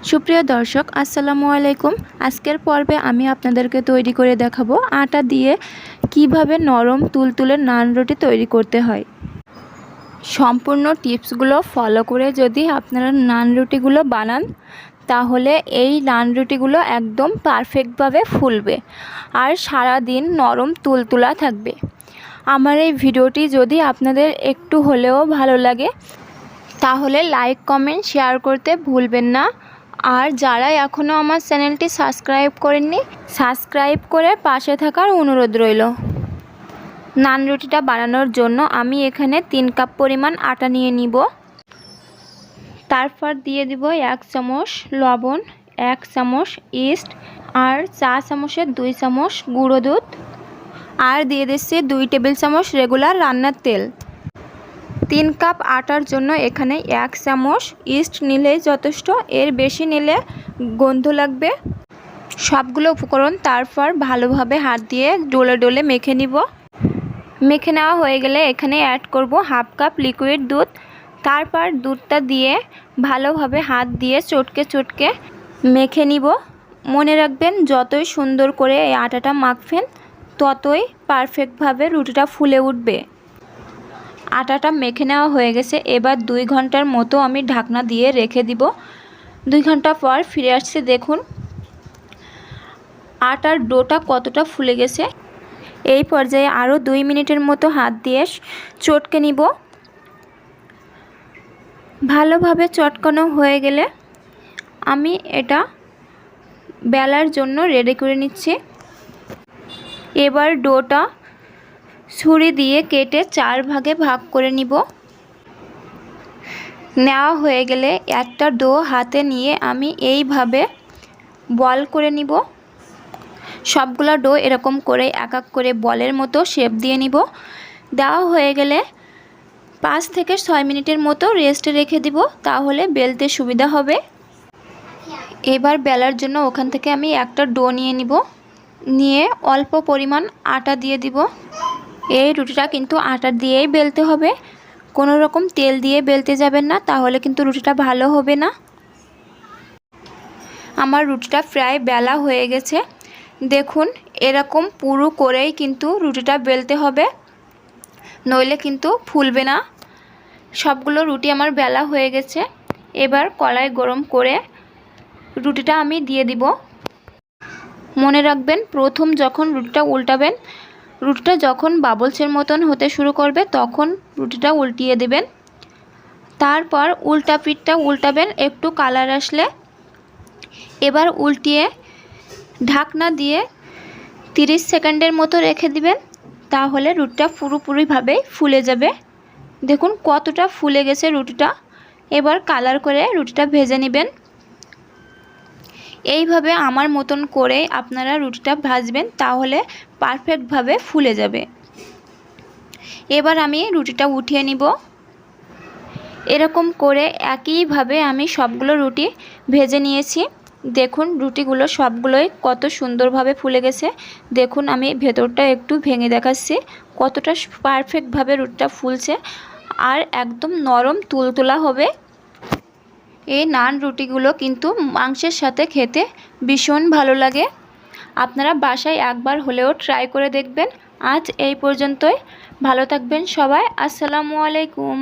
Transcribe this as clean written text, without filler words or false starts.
সুপ্রিয় দর্শক আসসালামু আলাইকুম। আজকের পর্বে আমি আপনাদেরকে তৈরি করে দেখাবো আটা দিয়ে কিভাবে নরম তুলতুলে নান রুটি তৈরি করতে হয়। সম্পূর্ণ টিপসগুলো ফলো করে যদি আপনারা নান রুটিগুলো বানান তাহলে এই নান রুটিগুলো একদম পারফেক্টভাবে ফুলবে আর সারা দিন নরম তুলতুলা থাকবে। আমার এই ভিডিওটি যদি আপনাদের একটু হলেও ভালো লাগে তাহলে লাইক কমেন্ট শেয়ার করতে ভুলবেন না। আর যারা এখনও আমার চ্যানেলটি সাবস্ক্রাইব করেননি সাবস্ক্রাইব করে পাশে থাকার অনুরোধ রইল। নান রুটিটা বানানোর জন্য আমি এখানে 3 কাপ পরিমাণ আটা নিয়ে নিব। তারপর দিয়ে দিব 1 চামচ লবণ, 1 চামচ ইস্ট আর চা চামচের 2 চামচ গুঁড়ো দুধ আর দিয়ে দিচ্ছি 2 টেবিল চামচ রেগুলার রান্নার তেল। 3 কাপ আটার জন্য এখানে 1 চামচ ইস্ট নিলেই যথেষ্ট, এর বেশি নিলে গন্ধ লাগবে। সবগুলো উপকরণ তারপর ভালোভাবে হাত দিয়ে ডলে ডলে মেখে নিব। মেখে নেওয়া হয়ে গেলে এখানে অ্যাড করব 1/2 কাপ লিকুইড দুধ। তারপর দুধটা দিয়ে ভালোভাবে হাত দিয়ে চটকে চটকে মেখে নিব। মনে রাখবেন যতই সুন্দর করে এই আটাটা মাখবেন ততই পারফেক্টভাবে রুটিটা ফুলে উঠবে। আটাটা মেখে নেওয়া হয়ে গেছে, এবার 2 ঘন্টার মতো আমি ঢাকনা দিয়ে রেখে দিব। 2 ঘন্টা পর ফিরে আসছে, দেখুন আটার ডোটা কতটা ফুলে গেছে। এই পর্যায়ে আরও 2 মিনিটের মতো হাত দিয়ে চটকে নিব। ভালোভাবে চটকানো হয়ে গেলে আমি এটা বেলার জন্য রেডি করে নিচ্ছি। এবার ডোটা ছুরি দিয়ে কেটে 4 ভাগে ভাগ করে নিব। নেওয়া হয়ে গেলে একটা ডো হাতে নিয়ে আমি এইভাবে বল করে নিব। সবগুলো ডো এরকম করে এক এক করে বলের মতো শেপ দিয়ে নিব। দেওয়া হয়ে গেলে 5 থেকে 6 মিনিটের মতো রেস্টে রেখে দিব, তাহলে বেলতে সুবিধা হবে। এবার বেলার জন্য ওখান থেকে আমি একটা ডো নিয়ে নিব, নিয়ে অল্প পরিমাণ আটা দিয়ে দিব। এই রুটিটা কিন্তু আটা দিয়েই বেলতে হবে, কোনো রকম তেল দিয়ে বেলতে যাবেন না, তাহলে কিন্তু রুটিটা ভালো হবে না। আমার রুটিটা প্রায় বেলা হয়ে গেছে, দেখুন এরকম পুরো করেই কিন্তু রুটিটা বেলতে হবে, নইলে কিন্তু ফুলবে না। সবগুলো রুটি আমার বেলা হয়ে গেছে। এবার কড়াই গরম করে রুটিটা আমি দিয়ে দিব। মনে রাখবেন প্রথম যখন রুটিটা উল্টাবেন, রুটিটা যখন বাবলসের মতন হতে শুরু করবে তখন রুটিটা উল্টিয়ে দেবেন। তারপর উল্টা পিঠটা উল্টাবেন একটু কালার আসলে। এবার উল্টিয়ে ঢাকনা দিয়ে 30 সেকেন্ডের মতো রেখে দিবেন, তাহলে রুটিটা পুরোপুরিভাবে ফুলে যাবে। দেখুন কতটা ফুলে গেছে রুটিটা। এবার কালার করে রুটিটা ভেজে নেবেন। এইভাবে আমার মতন করে আপনারা রুটিটা ভাজবেন, তাহলে পারফেক্টভাবে ফুলে যাবে। এবার আমি রুটিটা উঠিয়ে নিব। এরকম করে একইভাবে আমি সবগুলো রুটি ভেজে নিয়েছি। দেখুন রুটিগুলো সবগুলোই কত সুন্দরভাবে ফুলে গেছে। দেখুন আমি ভেতরটা একটু ভেঙে দেখাচ্ছি কতটা পারফেক্টভাবে রুটিটা ফুলছে আর একদম নরম তুলতুলা হবে। এই নান রুটিগুলো কিন্তু মাংসের সাথে খেতে ভীষণ ভালো লাগে। আপনারা বাসায় একবার হলেও ট্রাই করে দেখবেন। আজ এই পর্যন্তই, ভালো থাকবেন সবাই। আসসালামু আলাইকুম।